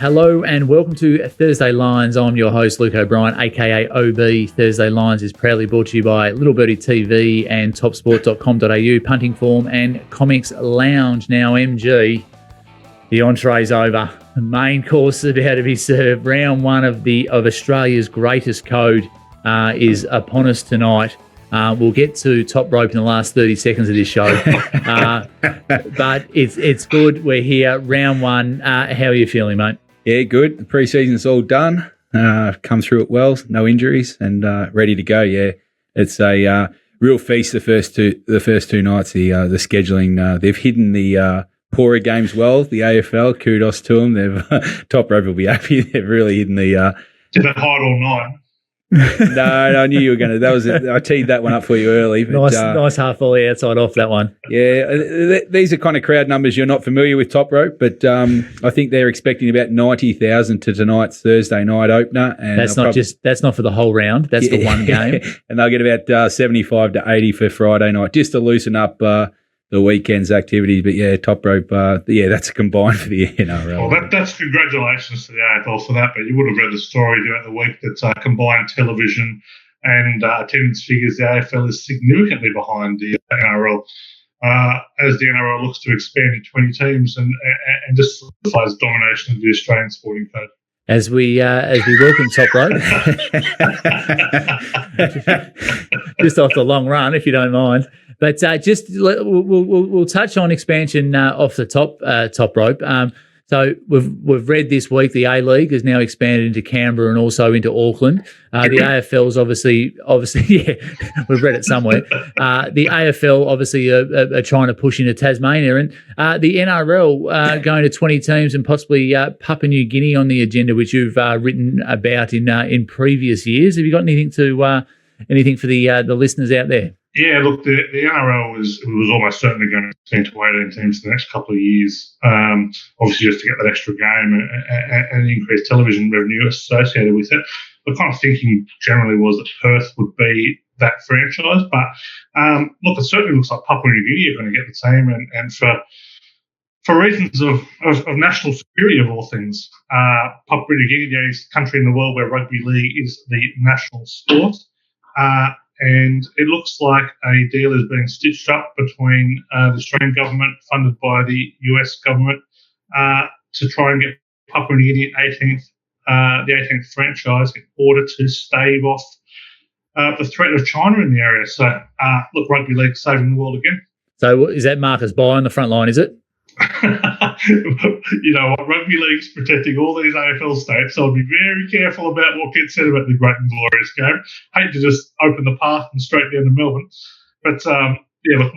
Hello and welcome to Thursday Lines. I'm your host, Luke O'Brien, aka OB. Thursday Lines is proudly brought to you by Little Birdie TV and topsport.com.au, Punting Form and Comics Lounge. Now, MG, the entree's over. The main course is about to be served. Round one of Australia's greatest code is upon us tonight. We'll get to top rope in the last 30 seconds of this show. But it's good. We're here. Round one. How are you feeling, mate? Yeah, good. The pre-season's all done. Come through it well. No injuries and ready to go. Yeah, it's a real feast. The first two nights. The scheduling. They've hidden the poorer games well. The AFL. Kudos to them. They've Top Rope will be happy. They've really hidden the. Did they hide all night? No, I knew you were going to. I teed that one up for you early. But, nice half volley outside off that one. Yeah, these are kind of crowd numbers you're not familiar with, Top Rope, but I think they're expecting about 90,000 to tonight's Thursday night opener. And that's not for the whole round. That's for one game. And they'll get about 75 to 80 for Friday night, just to loosen up the weekend's activities. But yeah, Top Rope, that's a combined for the NRL. Well, that's congratulations to the AFL for that, but you would have read the story throughout the week that combined television and attendance figures, the AFL is significantly behind the NRL as the NRL looks to expand to 20 teams and just solidifies domination of the Australian sporting code. As we welcome Top Rope, just off the long run, if you don't mind. But we'll touch on expansion off the top rope. So we've read this week the A-League has now expanded into Canberra and also into Auckland. The AFL's obviously, yeah, we've read it somewhere. The AFL obviously are trying to push into Tasmania, and the NRL going to 20 teams and possibly Papua New Guinea on the agenda, which you've written about in previous years. Have you got anything for the listeners out there? Yeah, look, the NRL was almost certainly going to extend to 18 teams in the next couple of years, obviously just to get that extra game and increased television revenue associated with it. The kind of thinking generally was that Perth would be that franchise, but look, it certainly looks like Papua New Guinea are going to get the team, and for reasons of national security of all things, Papua New Guinea, the only country in the world where rugby league is the national sport. And it looks like a deal is being stitched up between the Australian government, funded by the US government, to try and get Papua New Guinea the 18th franchise in order to stave off the threat of China in the area. So, look, rugby league saving the world again. So is that Marcus Bai on the front line, is it? You know what? Rugby league's protecting all these AFL states, so I'll be very careful about what gets said about the great and glorious game. Hate to just open the path and straight down to Melbourne. But, with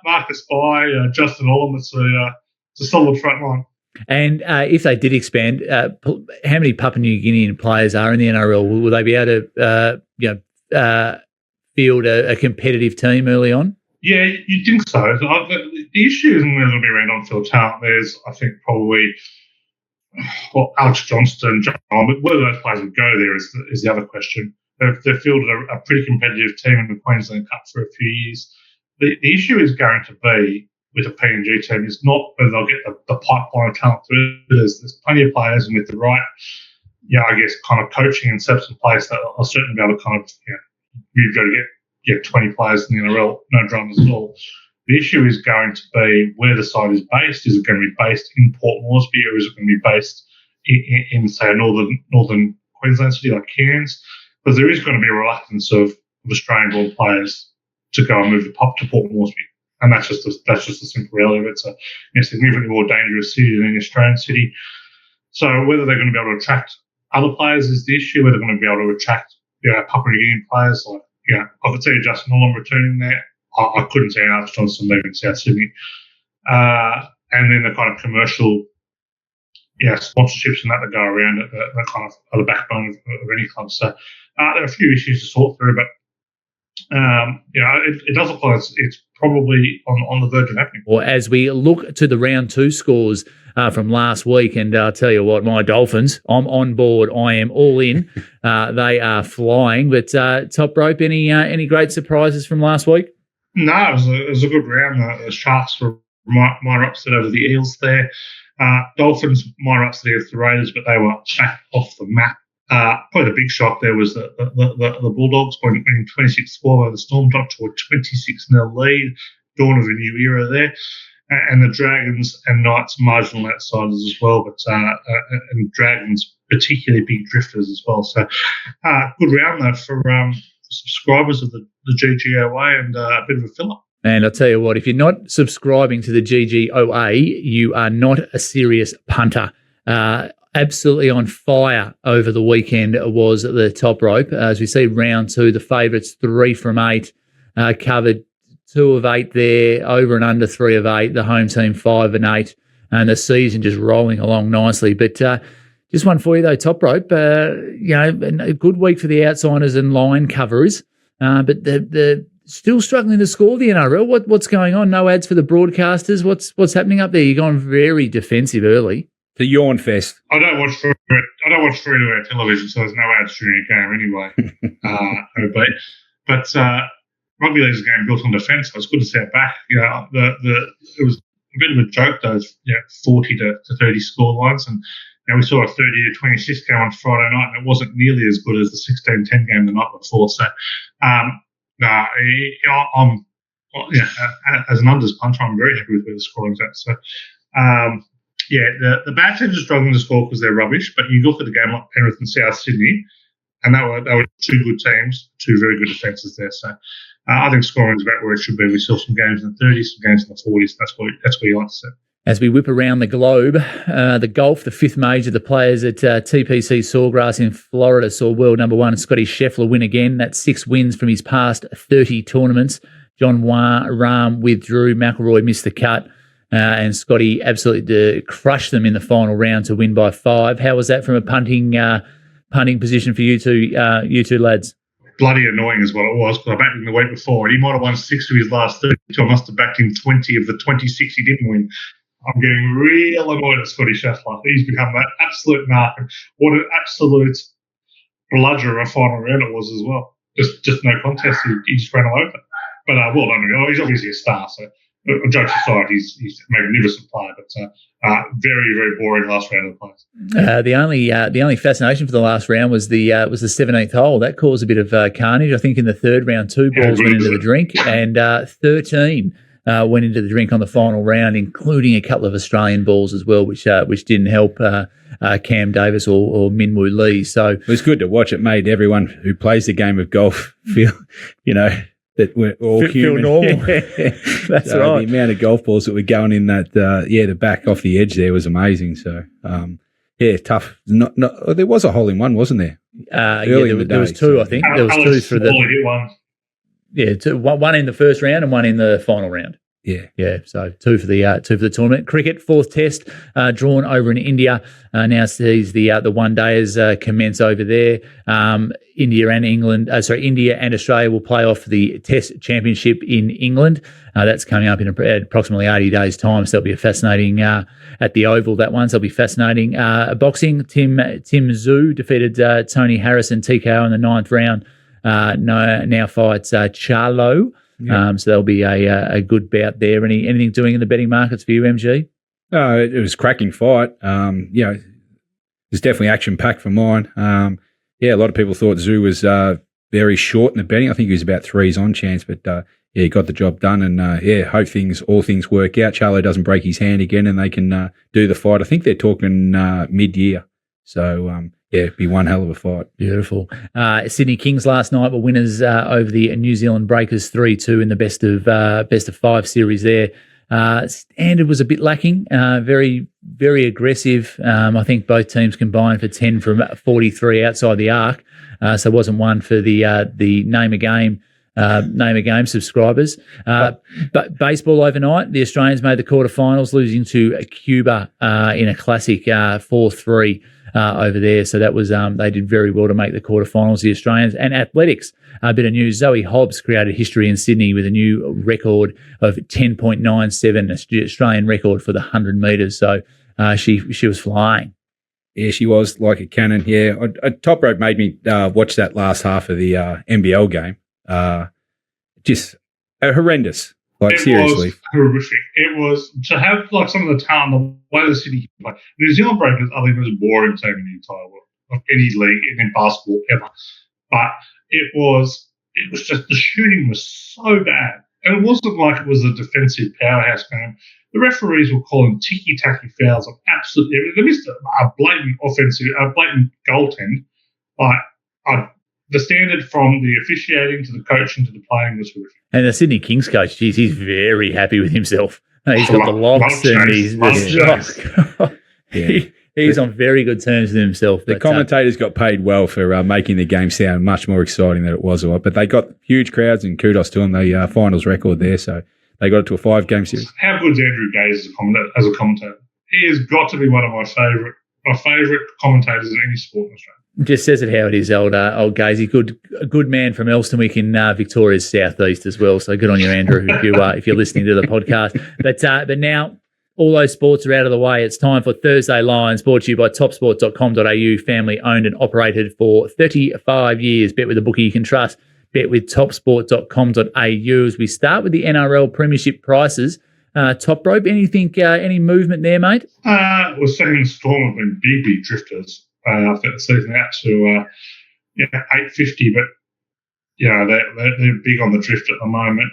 Marcus Bai, Justin Olam, it's a solid front line. And if they did expand, how many Papua New Guinean players are in the NRL? Will they be able to field a competitive team early on? Yeah, you'd think so. The issue isn't going to be around on-field talent. There's, I think, probably, Alex Johnston, John, but whether those players would go there is the other question. They've fielded a pretty competitive team in the Queensland Cup for a few years. The issue is going to be with a PNG team is not whether they'll get the pipeline of talent through. There's plenty of players, and with the right, kind of coaching and steps in place, that I'll certainly be able to kind of, you've got to get 20 players in the NRL, no dramas at all. The issue is going to be where the side is based. Is it going to be based in Port Moresby, or is it going to be based in say, a northern Queensland city like Cairns? Because there is going to be a reluctance of Australian-born players to go and move to Port Moresby, and that's just a simple reality of it. It's a significantly more dangerous city than any Australian city. So whether they're going to be able to attract other players is the issue. Whether they're going to be able to attract Papua New Guinean players like. I could see Justin Olam returning there. I couldn't see Alex Johnston leaving South Sydney. And then the kind of commercial sponsorships and that go around it, that kind of are the backbone of any club. So there are a few issues to sort through, but it does look like it's probably on the verge of happening. Well, as we look to the round two scores from last week, and I'll tell you what, my Dolphins, I'm on board. I am all in. They are flying. But Top Rope, any great surprises from last week? No, it was a good round. The Sharks were minor upset over the Eels there. Dolphins minor upset against the Raiders, but they were back off the map. Probably the big shock there was the Bulldogs winning 26-12 over the Storm, dropped to a 26-0 lead, dawn of a new era there. And the Dragons and Knights marginal outsiders as well, but and Dragons particularly big drifters as well. So good round though for subscribers of the GGOA and a bit of a filler. And I'll tell you what, if you're not subscribing to the GGOA, you are not a serious punter. Absolutely on fire over the weekend was the top rope. As we see round 2, the favourites 3 from 8, covered 2 of 8 there, over and under 3 of 8, the home team 5 and 8, and the season just rolling along nicely. But just one for you though, top rope, a good week for the outsiders and line coverers, but they're still struggling to score the NRL. What's going on? No ads for the broadcasters. What's happening up there? You're going very defensive early. The yawn fest. I don't watch free-to-air television, so there's no ads during a game anyway. But rugby league is a game built on defence, so it's good to see it back. It was a bit of a joke, those 40 to 30 score lines, and we saw a 30-26 game on Friday night, and it wasn't nearly as good as the 16-10 game the night before. So, as an unders puncher, I'm very happy with where the scoring's at. So, the bad teams are struggling to score because they're rubbish, but you look at the game like Penrith and South Sydney, and they were 2 good teams, 2 very good defences there. So I think scoring is about where it should be. We saw some games in the 30s, some games in the 40s. That's where you like to see. As we whip around the globe, the golf, the 5th major, the players at TPC Sawgrass in Florida saw world number 1 Scotty Scheffler win again. That's 6 wins from his past 30 tournaments. John Rahm withdrew, McIlroy missed the cut, and Scotty absolutely crushed them in the final round to win by 5. How was that from a punting position for you two lads? Bloody annoying is what it was, because I backed him the week before, and he might have won 6 of his last 32. I must have backed him 20 of the 26 he didn't win. I'm getting real annoyed at Scotty Scheffler. He's become that absolute narc. What an absolute bludger of a final round it was as well. Just no contest. He just ran all over. But well done. He's obviously a star, so jokes aside, he's a magnificent player, but very, very boring last round of the plays. The only fascination for the last round was the 17th hole. That caused a bit of carnage. I think in the third round, 2 balls went into the drink, and 13 went into the drink on the final round, including a couple of Australian balls as well, which didn't help Cam Davis or Minwoo Lee. So it was good to watch. It made everyone who plays the game of golf feel, that we're all human. Feel normal. That's so right. The amount of golf balls that were going in that, the back off the edge there was amazing. So, tough. Not. There was a hole in one, wasn't there? There was 2, I think. There was 2 for the. One. Yeah, 2, one in the first round and 1 in the final round. Yeah. So 2 for the tournament. Cricket, 4th test drawn over in India. Now sees the one dayers commence over there. India and Australia will play off the Test Championship in England. That's coming up in approximately 80 days' time. So that'll be a fascinating at the Oval. That one. So it'll be fascinating. Boxing. Tim Zhu defeated Tony Harris and TKO in the 9th round. Now fights Charlo. Yeah. So there'll be a good bout there. Anything doing in the betting markets for you, MG? It was a cracking fight. It was definitely action-packed for mine. A lot of people thought Zhu was very short in the betting. I think he was about 3s on chance, but he got the job done. And hope all things work out. Charlo doesn't break his hand again, and they can do the fight. I think they're talking mid-year. So it'd be one hell of a fight. Beautiful. Sydney Kings last night were winners over the New Zealand Breakers 3-2 in the best of 5 series there. Standard was a bit lacking, very, very aggressive. I think both teams combined for 10 from 43 outside the arc. So it wasn't one for the name a game subscribers. But baseball overnight, the Australians made the quarterfinals, losing to Cuba in a classic 4-3 over there. So that was they did very well to make the quarterfinals, the Australians. And athletics, a bit of news. Zoe Hobbs created history in Sydney with a new record of 10.97, Australian record for the 100 metres. So she was flying. Yeah, she was like a cannon. Yeah, Top Rope made me watch that last half of the NBL game. Just horrendous. Like, seriously. Was horrific. It was to have like some of the talent, the way the Sydney play. New Zealand Breakers are the most boring team in the entire world of any league in basketball ever. But it was just the shooting was so bad, and it wasn't like it was a defensive powerhouse game. The referees were calling ticky-tacky fouls on absolutely everything. They missed a blatant goaltend. The standard from the officiating to the coaching to the playing was horrific. And the Sydney Kings coach, geez, he's very happy with himself. He's got the locks and he's on very good terms with himself. The commentators got paid well for making the game sound much more exciting than it was. But they got huge crowds, and kudos to them. The finals record there, so they got it to a 5-game series. How good is Andrew Gaze as a commentator? He has got to be one of my favourite commentators in any sport in Australia. Just says it how it is, old Gazy. A good man from Elsternwick in Victoria's southeast as well. So good on you, Andrew, if you're listening to the podcast. But now all those sports are out of the way. It's time for Thursday Lions, brought to you by topsport.com.au, family owned and operated for 35 years. Bet with a bookie you can trust. Bet with topsport.com.au. As we start with the NRL Premiership prices. Top rope, any movement there, mate? We're seeing Storm have been big drifters. I think the season out to $8.50, but they're big on the drift at the moment.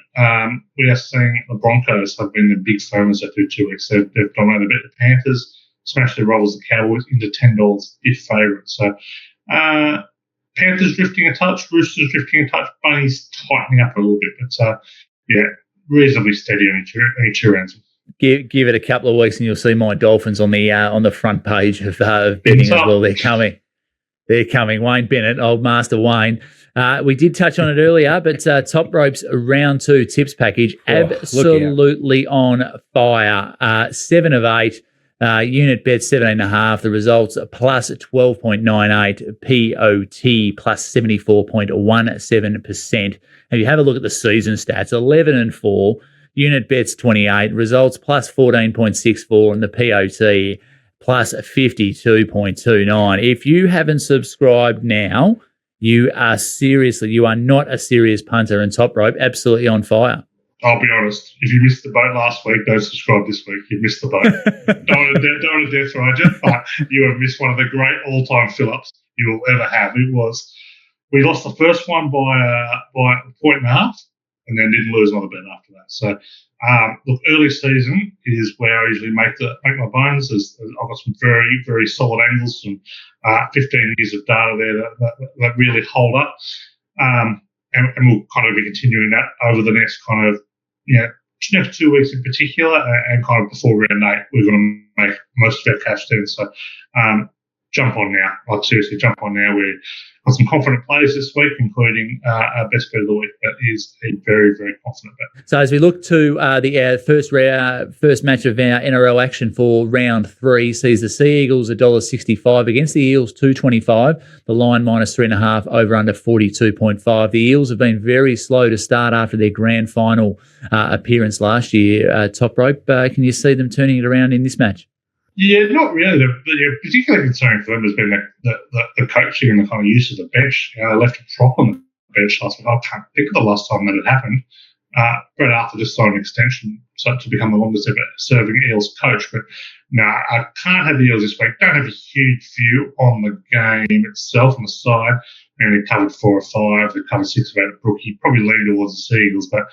We are seeing the Broncos have been the big firmers after 2 weeks. They've dominated a bit. The Panthers smashed their rivals, the Cowboys, into $10 if favourite. So Panthers drifting a touch, Roosters drifting a touch, Bunnies tightening up a little bit, but reasonably steady only two rounds. Give it a couple of weeks and you'll see my Dolphins on the front page of betting as well. They're coming. Wayne Bennett, old Master Wayne. We did touch on it earlier, but Top Rope's round 2 tips package absolutely on fire. 7 of 8. Unit bet 17.5. The results plus 12.98. POT plus 74.17%. And if you have a look at the season stats, 11-4. Unit bets 28, results plus 14.64, and the POT plus 52.29. If you haven't subscribed now, you are not a serious punter, and Top Rope absolutely on fire. I'll be honest. If you missed the boat last week, don't subscribe this week. You've missed the boat. don't want to death ride you, but you have missed one of the great all-time fill-ups you will ever have. We lost the first one by a point and a half. And then didn't lose another bet after that. So, early season is where I usually make my bones. I've got some very, very solid angles, some 15 years of data there that really hold up. And we'll kind of be continuing that over the next next 2 weeks in particular, and kind of before round 8, we're going to make most of our cash then. So, jump on now. Seriously, jump on now. We've got some confident players this week, including our best bet of the week. That is a very, very confident bet. So as we look to the first match of our NRL action for round 3, sees the Sea Eagles $1.65 against the Eels $2.25. The line minus 3.5, over under 42.5. The Eels have been very slow to start after their grand final appearance last year. Top Rope, can you see them turning it around in this match? Yeah, not really. The particularly concerning for them has been the coaching and the kind of use of the bench. They left a prop on the bench last week. I can't think of the last time that it happened. Brett Arthur just signed an extension to become the longest ever serving Eels coach. But no, I can't have the Eels this week. Don't have a huge view on the game itself on the side. And they covered 4 or 5. They covered 6 of 8 at Brookie. Probably lean towards the Sea Eagles, but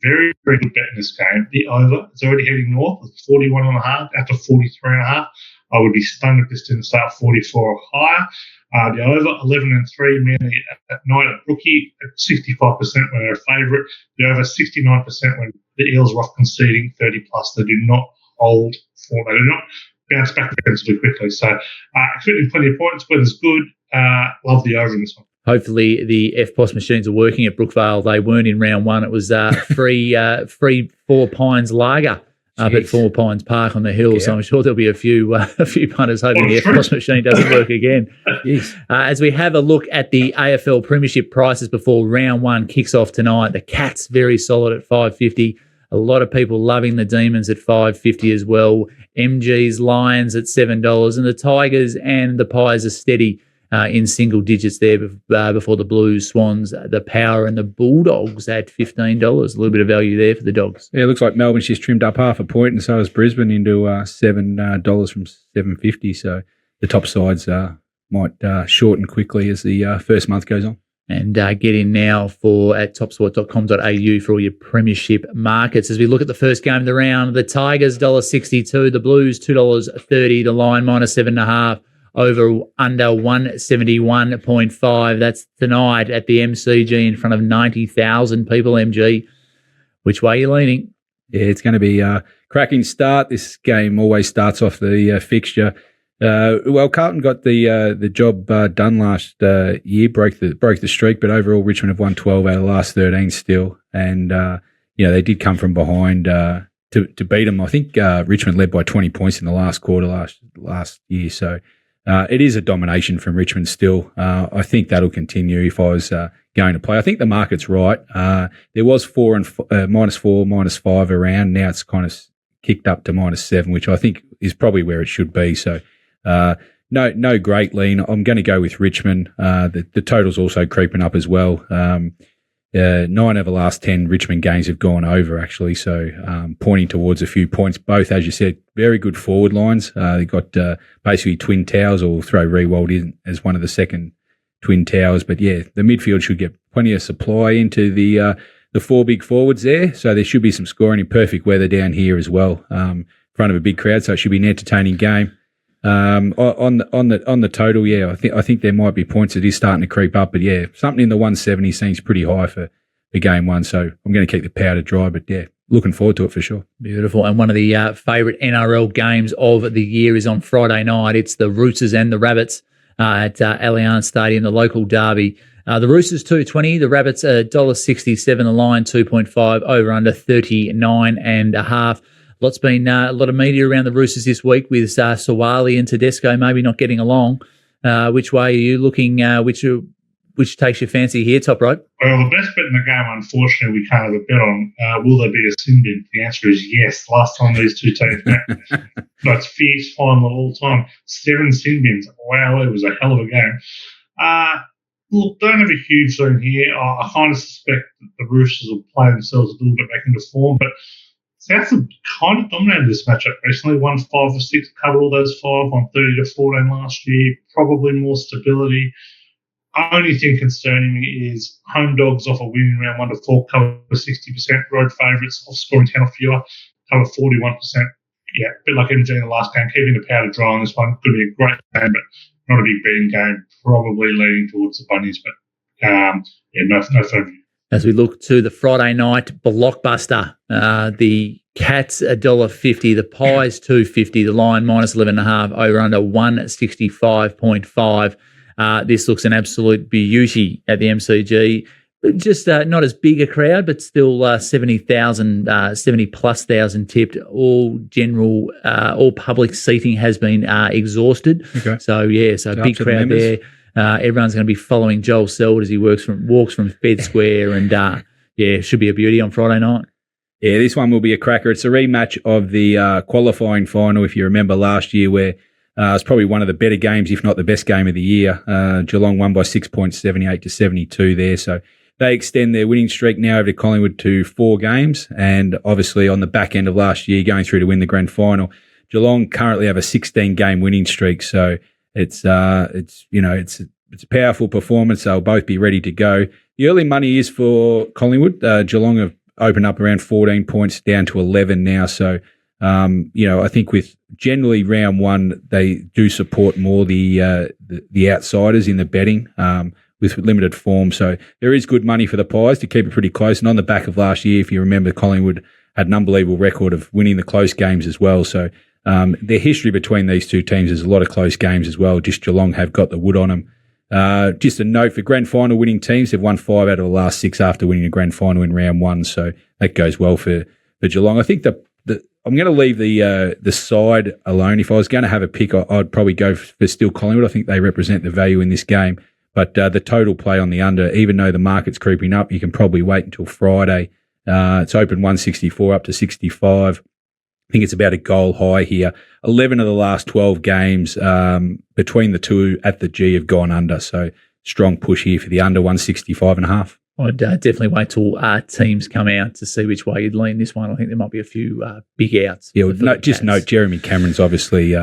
very, very good bet in this game. The over, it's already heading north. It's 41.5 after 43.5. I would be stunned if this didn't start 44 or higher. The over, 11-3, Manly at 9 at Brookie, at 65% when they're a favourite. The over, 69% when the Eels are off conceding, 30+. They do not hold form. They do not bounce back defensively quickly. So expecting plenty of points. Weather's good. Love the over in this one. Hopefully the FPOS machines are working at Brookvale. They weren't in round 1. It was free 4 Pines lager up at 4 Pines Park on the hill. Yeah. So I'm sure there'll be a few punters hoping the FPOS machine doesn't work again. As we have a look at the AFL Premiership prices before round 1 kicks off tonight, the Cats very solid at $5.50. A lot of people loving the Demons at $5.50 as well. MG's Lions at $7, and the Tigers and the Pies are steady in single digits there before the Blues, Swans, the Power and the Bulldogs at $15. A little bit of value there for the Dogs. Yeah, it looks like Melbourne's just trimmed up half a point, and so has Brisbane into $7 from $7.50. So the top sides might shorten quickly as the first month goes on. And get in now at topsport.com.au for all your premiership markets. As we look at the first game of the round, the Tigers $1.62, the Blues $2.30, the line -7.5, over under 171.5. That's tonight at the MCG in front of 90,000 people. MG, which way are you leaning? Yeah, it's going to be a cracking start. This game always starts off the fixture. Well, Carlton got the job done last year, broke the streak, but overall Richmond have won 12 out of the last 13 still, and they did come from behind to beat them. I think Richmond led by 20 points in the last quarter last year, so it is a domination from Richmond still. I think that'll continue if I was going to play. I think the market's right. There was -4, -5 around. Now it's kind of kicked up to -7, which I think is probably where it should be. So. No great lean. I'm going to go with Richmond. The total's also creeping up as well. 9 of the last 10 Richmond games have gone over, actually, so pointing towards a few points. Both, as you said, very good forward lines. They've got basically twin towers, or throw Rewald in as one of the second twin towers. But, yeah, the midfield should get plenty of supply into the 4 big forwards there, so there should be some scoring in perfect weather down here as well, in front of a big crowd, so it should be an entertaining game. On the total, yeah, I think there might be points that is starting to creep up, but yeah, something in the 170 seems pretty high for game one. So I'm going to keep the powder dry, but yeah, looking forward to it for sure. Beautiful. And one of the favourite NRL games of the year is on Friday night. It's the Roosters and the Rabbits at Allianz Stadium, the local derby. The Roosters $2.20, the Rabbits $1.67, the line 2.5, over under 39.5. Lots been a lot of media around the Roosters this week with Sawali and Tedeschi maybe not getting along. Which way are you looking? Which takes your fancy here, Toprope? Well, the best bet in the game, unfortunately, we can't have a bet on. Will there be a sin bin? The answer is yes. Last time these two teams met, that's fierce final all time. 7 sin bins. Wow, it was a hell of a game. Look, don't have a huge zone here. I kind of suspect that the Roosters will play themselves a little bit back into form, but South have kind of dominated this matchup recently. Won 5 of 6, covered all those 5 on 30-14 last year. Probably more stability. Only thing concerning me is home dogs off a win in round 1 to 4, cover 60%. Road favourites off scoring 10 or fewer, cover 41%. Yeah, a bit like MG in the last game. Keeping the powder dry on this one. Could be a great game, but not a big betting game. Probably leaning towards the bunnies, but no further view. As we look to the Friday night blockbuster, the Cats $1.50, the Pies $2.50, the line -11.5, over under 165.5. This looks an absolute beauty at the MCG. Just not as big a crowd, but still 70,000, 70,000+ tipped. All public seating has been exhausted. Okay. So big crowd there. Everyone's going to be following Joel Selwood as he walks from Fed Square, and should be a beauty on Friday night. Yeah, this one will be a cracker. It's a rematch of the qualifying final, if you remember last year, where it's probably one of the better games, if not the best game of the year. Geelong won by 6 points, 78-72 there. So they extend their winning streak now over to Collingwood to 4 games, and obviously on the back end of last year, going through to win the grand final. Geelong currently have a 16-game winning streak, so it's a powerful performance. They'll both be ready to go. The early money is for Collingwood. Geelong have opened up around 14 points, down to 11 now. So, I think with generally round 1, they do support more the outsiders in the betting with limited form. So there is good money for the Pies to keep it pretty close. And on the back of last year, if you remember, Collingwood had an unbelievable record of winning the close games as well. So their history between these two teams is a lot of close games as well. Just Geelong have got the wood on them. Just a note for grand final winning teams, they've won 5 out of the last 6 after winning a grand final in round 1. So that goes well for Geelong. I think I'm going to leave the side alone. If I was going to have a pick, I'd probably go for still Collingwood. I think they represent the value in this game. But the total play on the under, even though the market's creeping up, you can probably wait until Friday. It's open 164 up to 65. I think it's about a goal high here. 11 of the last 12 games between the two at the G have gone under. So strong push here for the under 165.5. I'd definitely wait till teams come out to see which way you'd lean this one. I think there might be a few big outs. Yeah, just note Jeremy Cameron's obviously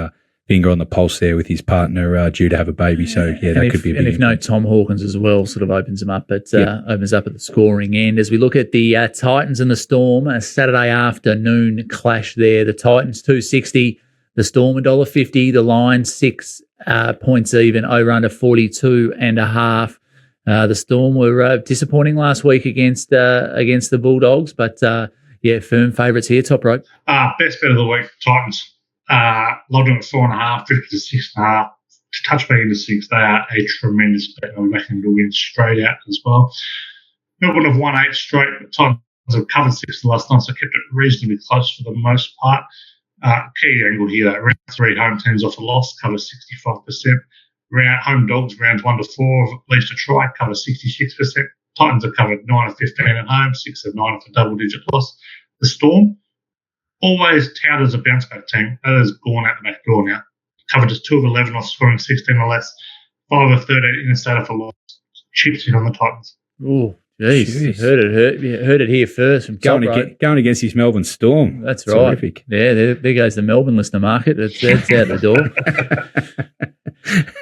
finger on the pulse there with his partner due to have a baby. So, yeah, that could be a big And if no, Tom Hawkins as well sort of opens them up opens up at the scoring end. As we look at the Titans and the Storm, a Saturday afternoon clash there. The Titans $2.60, the Storm $1.50, the line 6 points even, over under 42.5. The Storm were disappointing last week against the Bulldogs, but firm favourites here. Top rope. Best bet of the week, Titans. Logged on at 4.5, 50 to 6.5. To touch back into 6, they are a tremendous bet. I'm backing to win straight out as well. Melbourne have won 8 straight. Titans have covered 6 the last night, so kept it reasonably close for the most part. Key angle here, that round 3 home teams off a loss, cover 65%. Home dogs, rounds 1 to 4, at least a try, cover 66%. Titans have covered 9 of 15 at home, 6 of 9 for double-digit loss. The Storm, always touted as a bounce-back team. That has gone out the back door now. Covered just 2 of 11 off scoring 16 or less. 5 of 13 instead of a loss. Chips in on the Titans. Oh, jeez. Heard it here first from going against his Melbourne Storm. That's right. Terrific. Yeah, there goes the Melbourne listener market. That's out the door.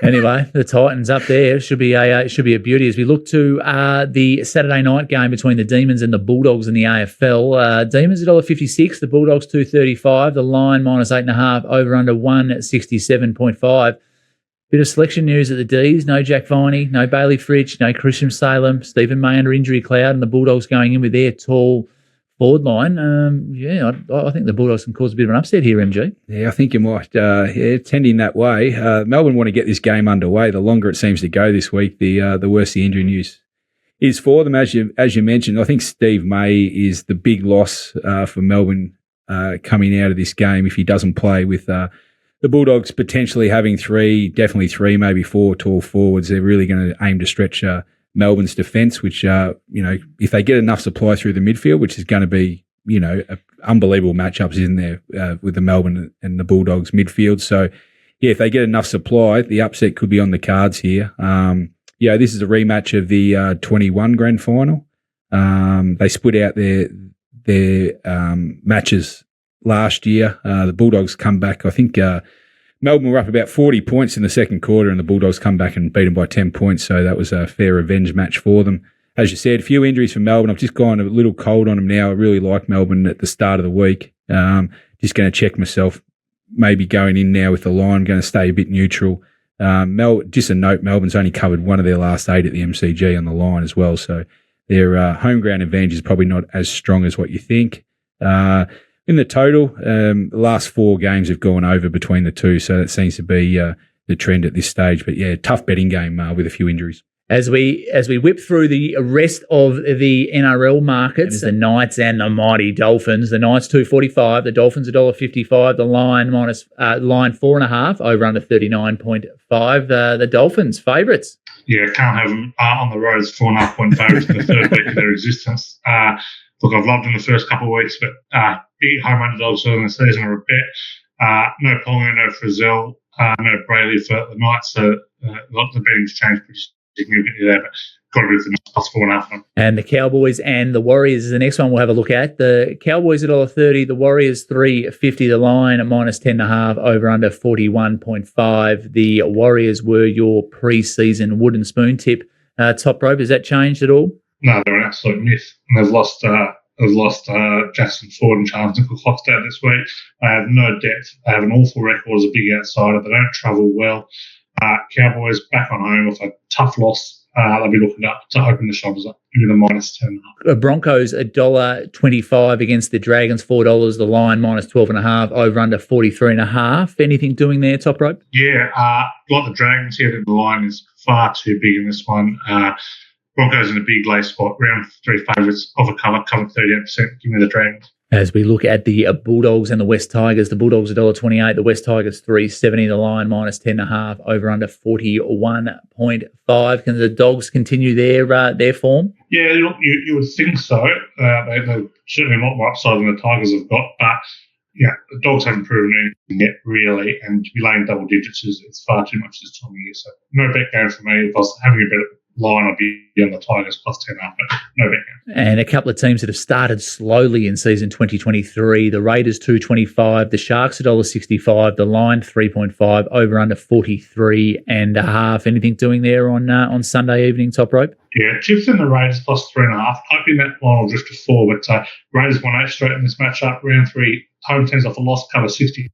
Anyway, the Titans up there should be a beauty as we look to the Saturday night game between the Demons and the Bulldogs in the AFL. Demons $1.56, the Bulldogs $2.35, the line minus 8.5, over under 167.5. Bit of selection news at the D's. No Jack Viney, no Bailey Fritsch, no Christian Salem, Stephen May under injury cloud, and the Bulldogs going in with their tall forward line. I think the Bulldogs can cause a bit of an upset here, MG. Yeah, I think you might. Tending that way. Melbourne want to get this game underway. The longer it seems to go this week, the worse the injury news is for them. As you mentioned, I think Steve May is the big loss for Melbourne coming out of this game if he doesn't play with the Bulldogs potentially having 3, definitely 3, maybe 4 tall forwards. They're really going to aim to stretch Melbourne's defence, which, if they get enough supply through the midfield, which is going to be, unbelievable matchups, isn't there, with the Melbourne and the Bulldogs midfield. So, if they get enough supply, the upset could be on the cards here. This is a rematch of the 21 grand final. They split out their matches last year. The Bulldogs come back, I think Melbourne were up about 40 points in the second quarter and the Bulldogs come back and beat them by 10 points. So that was a fair revenge match for them. As you said, a few injuries for Melbourne. I've just gone a little cold on them now. I really like Melbourne at the start of the week. Just going to check myself, maybe going in now with the line, going to stay a bit neutral. Just a note, Melbourne's only covered 1 of their last 8 at the MCG on the line as well. So their home ground advantage is probably not as strong as what you think. In the total, the last 4 games have gone over between the two, so that seems to be the trend at this stage. But yeah, tough betting game with a few injuries. As we whip through the rest of the NRL markets, the Knights and the mighty Dolphins. The Knights $2.45, the Dolphins $1.55. The line line 4.5, over under 39.5. The Dolphins favourites. Yeah, can't have them on the road as 4.5 point favourites in the third week of their existence. Look, I've loved them the first couple of weeks, but big home underdogs early in the season are a bet. No Ponga, no Frizzell, no Brayley for the Knights, so lots of betting's changed pretty significantly there, but got to be the Knights plus 4.5. And the Cowboys and the Warriors is the next one we'll have a look at. The Cowboys $1.30, the Warriors $3.50, the line at minus 10.5, over under 41.5. The Warriors were your pre-season wooden spoon tip. Top rope, has that changed at all? No, they're an absolute myth, and they've lost Jackson Ford and Charles Nickel-Hofstad this week. They have no depth. They have an awful record as a big outsider. They don't travel well. Cowboys back on home with a tough loss. They'll be looking up to open the shoulders up with a minus 10.5. Broncos $1.25 against the Dragons $4. The line minus 12.5, over under 43.5. Anything doing there, Top Rope? Yeah, like the Dragons here, the line is far too big in this one. Broncos in a big lay spot, round 3 favourites of a cover 38%. Give me the Dragons. As we look at the Bulldogs and the West Tigers, the Bulldogs $1.28, the West Tigers $3.70, the line minus 10.5, over under 41.5. Can the Dogs continue their form? Yeah, you would think so. They're certainly a lot more upside than the Tigers have got, but the Dogs haven't proven anything yet, really, and to be laying double digits is far too much this time of year. So no bet game for me. If I was having a bet line, I'd be on the Tigers plus 10.5, but no bet game. And a couple of teams that have started slowly in season 2023, the Raiders 2.25, the Sharks $1.65, the line 3.5, over under 43.5. Anything doing there on Sunday evening, Top Rope? Yeah, chips in the Raiders plus 3.5. Hoping that line will drift to 4, but Raiders won 8 straight in this matchup. Round 3, home teams off a loss cover 65%.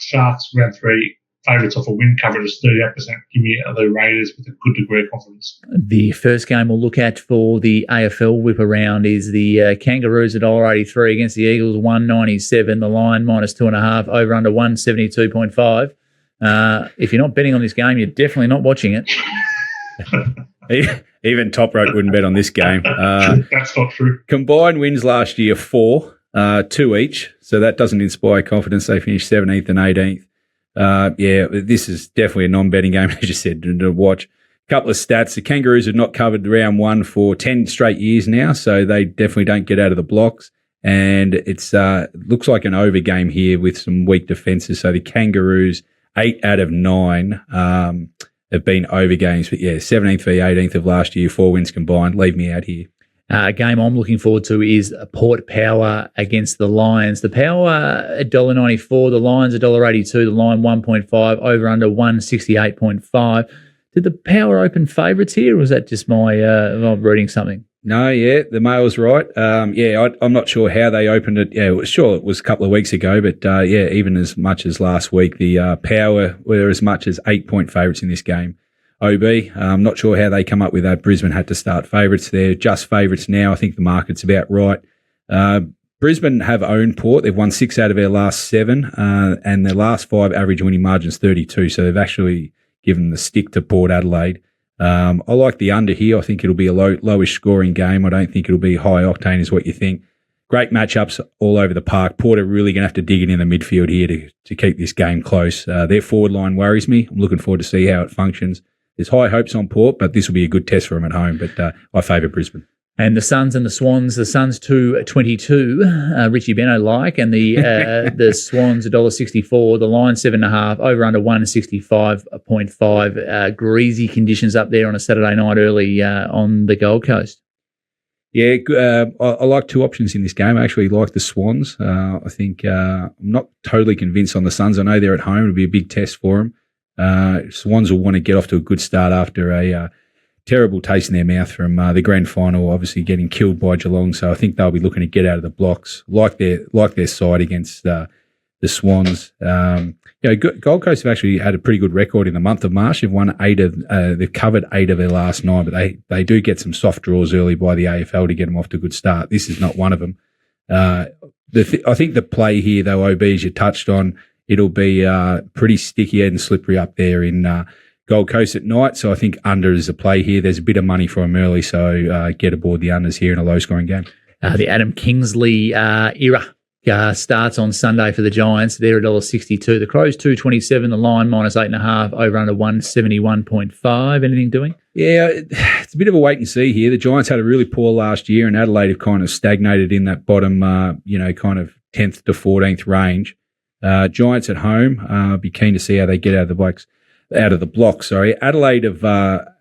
Sharks round 3. Favourites off a win cover is 38%. Give me the Raiders with a good degree of confidence. The first game we'll look at for the AFL whip around is the Kangaroos at $1.83 against the Eagles, 197. The line minus 2.5, over under 172.5. If you're not betting on this game, you're definitely not watching it. Even Top Rope wouldn't bet on this game. That's not true. Combined wins last year 4, 2 each. So that doesn't inspire confidence. They finished 17th and 18th. This is definitely a non-betting game, as you said, to watch. A couple of stats. The Kangaroos have not covered round 1 for 10 straight years now, so they definitely don't get out of the blocks. And it's looks like an over game here with some weak defences. So the Kangaroos, 8 out of 9 have been over games. But 17th v 18th of last year, 4 wins combined. Leave me out here. A game I'm looking forward to is Port Power against the Lions. The Power $1.94, the Lions $1.82, the line 1.5, over under 168.5. Did the Power open favourites here, or was that just I'm reading something? No, the mail's right. I'm not sure how they opened it. Yeah, sure it was a couple of weeks ago, but even as much as last week, the Power were as much as 8-point favourites in this game. OB, I'm not sure how they come up with that. Brisbane had to start favourites there. Just favourites now. I think the market's about right. Brisbane have owned Port. They've won 6 out of their last 7, and their last 5 average winning margins 32. So they've actually given the stick to Port Adelaide. I like the under here. I think it'll be a lowish scoring game. I don't think it'll be high octane is what you think. Great matchups all over the park. Port are really going to have to dig it in the midfield here to keep this game close. Their forward line worries me. I'm looking forward to see how it functions. There's high hopes on Port, but this will be a good test for them at home. But I favour Brisbane. And the Suns and the Swans. The Suns 2.22. Richie Beno like, and the Swans $1.64. The line 7.5. Over under 165.5. Greasy conditions up there on a Saturday night early on the Gold Coast. Yeah, I like 2 options in this game. I actually like the Swans. I think I'm not totally convinced on the Suns. I know they're at home. It'll be a big test for them. Swans will want to get off to a good start after a terrible taste in their mouth from the grand final, obviously getting killed by Geelong. So I think they'll be looking to get out of the blocks, like their side against the Swans. Gold Coast have actually had a pretty good record in the month of March. They've won they've covered 8 of their last 9, but they do get some soft draws early by the AFL to get them off to a good start. This is not one of them. I think the play here, though, OB, as you touched on, it'll be pretty sticky and slippery up there in Gold Coast at night. So I think under is a play here. There's a bit of money for them early, so get aboard the unders here in a low-scoring game. The Adam Kingsley era starts on Sunday for the Giants. They're $1.62. The Crows 2.27. The line minus 8.5. Over under 171.5. Anything doing? Yeah, it's a bit of a wait and see here. The Giants had a really poor last year, and Adelaide have kind of stagnated in that bottom, kind of 10th to 14th range. Giants at home. Be keen to see how they get out of the blocks. Adelaide have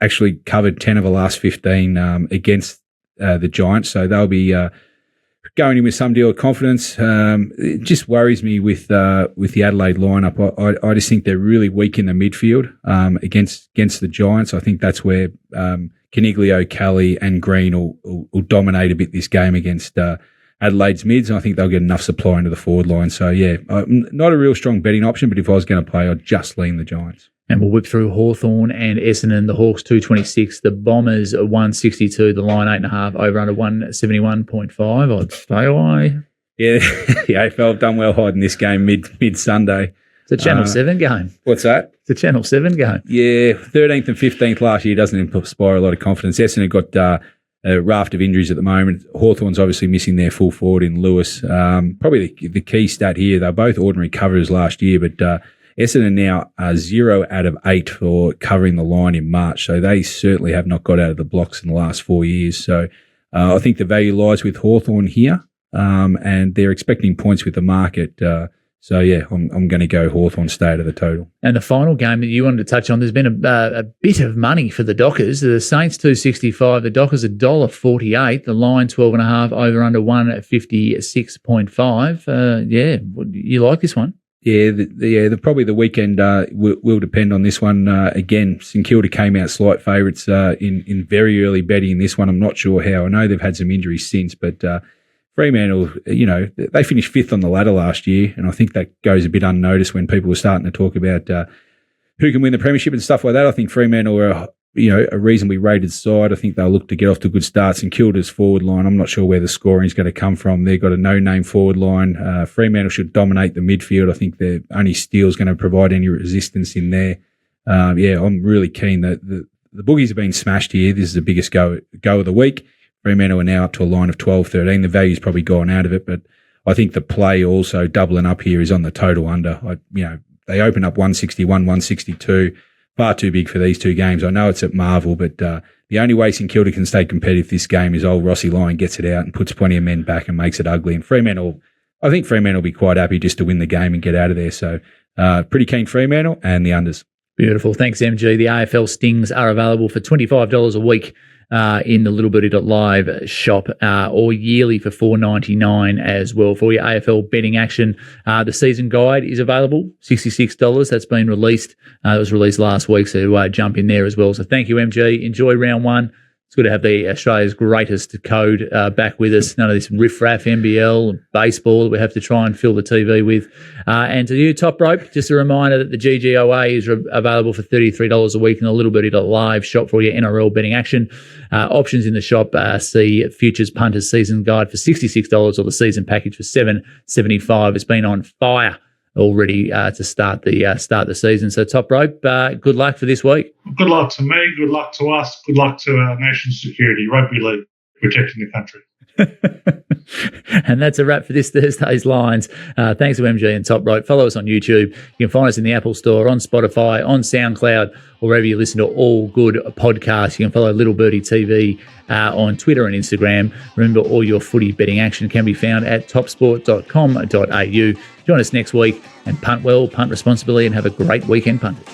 actually covered 10 of the last 15 against the Giants, so they'll be going in with some deal of confidence. It just worries me with the Adelaide lineup. I just think they're really weak in the midfield against the Giants. I think that's where Caniglio, Kelly, and Green will dominate a bit this game against Adelaide's mids, and I think they'll get enough supply into the forward line. So, not a real strong betting option, but if I was going to play, I'd just lean the Giants. And we'll whip through Hawthorn and Essendon. The Hawks 2.26, the Bombers 1.62, the line 8.5, over under 171.5. I'd stay away. Yeah, the AFL have done well hiding this game mid Sunday. It's a Channel 7 game. What's that? It's a Channel 7 game. Yeah, 13th and 15th last year doesn't inspire a lot of confidence. Essendon got a raft of injuries at the moment. Hawthorn's obviously missing their full forward in Lewis. Probably the key stat here, they're both ordinary coverers last year, but Essendon now 0 out of 8 for covering the line in March. So they certainly have not got out of the blocks in the last 4 years. So I think the value lies with Hawthorn here. and they're expecting points with the market. So, yeah, I'm going to go Hawthorn stay out of the total. And the final game that you wanted to touch on, there's been a bit of money for the Dockers. The Saints 265, the Dockers $1.48, the line 12.5, over under 156.5. You like this one? Yeah, probably the weekend will depend on this one. Again, St Kilda came out slight favourites in very early betting in this one. I'm not sure how. I know they've had some injuries since, but Fremantle, they finished fifth on the ladder last year, and I think that goes a bit unnoticed when people were starting to talk about who can win the premiership and stuff like that. I think Fremantle are a reasonably rated side. I think they'll look to get off to good starts. And Kilda's forward line, I'm not sure where the scoring is going to come from. They've got a no-name forward line. Fremantle should dominate the midfield. I think their only steel's going to provide any resistance in there. I'm really keen that the boogies have been smashed here. This is the biggest go of the week. Fremantle are now up to a line of 12-13. The value's probably gone out of it, but I think the play also doubling up here is on the total under. They open up 161, 162. Far too big for these two games. I know it's at Marvel, but the only way St Kilda can stay competitive this game is old Rossi Lyon gets it out and puts plenty of men back and makes it ugly. And I think Fremantle will be quite happy just to win the game and get out of there. So pretty keen Fremantle and the unders. Beautiful. Thanks, MG. The AFL Stings are available for $25 a week in the littlebirdie.live shop or yearly for $4.99 as well. For your AFL betting action, the season guide is available, $66. That's been released. It was released last week, so jump in there as well. So thank you, MG. Enjoy round one. It's good to have the Australia's greatest code back with us. None of this riff-raff NBL, baseball that we have to try and fill the TV with. And to you, Top Rope, just a reminder that the GGOA is available for $33 a week in the littlebirdie.live shop for your NRL betting action. Options in the shop, see Futures Punters Season Guide for $66 or the season package for $7.75. It's been on fire already to start the season. So Top Rope, good luck for this week. Good luck to me, good luck to us, good luck to our nation's security, rugby league, protecting the country. And that's a wrap for this Thursday's Lines. Thanks to MG and Top Rope. Follow us on YouTube. You can find us in the Apple Store, on Spotify, on SoundCloud, or wherever you listen to all good podcasts. You can follow Little Birdie TV on Twitter and Instagram. Remember, all your footy betting action can be found at topsport.com.au. Join us next week and punt well, punt responsibly, and have a great weekend, punters.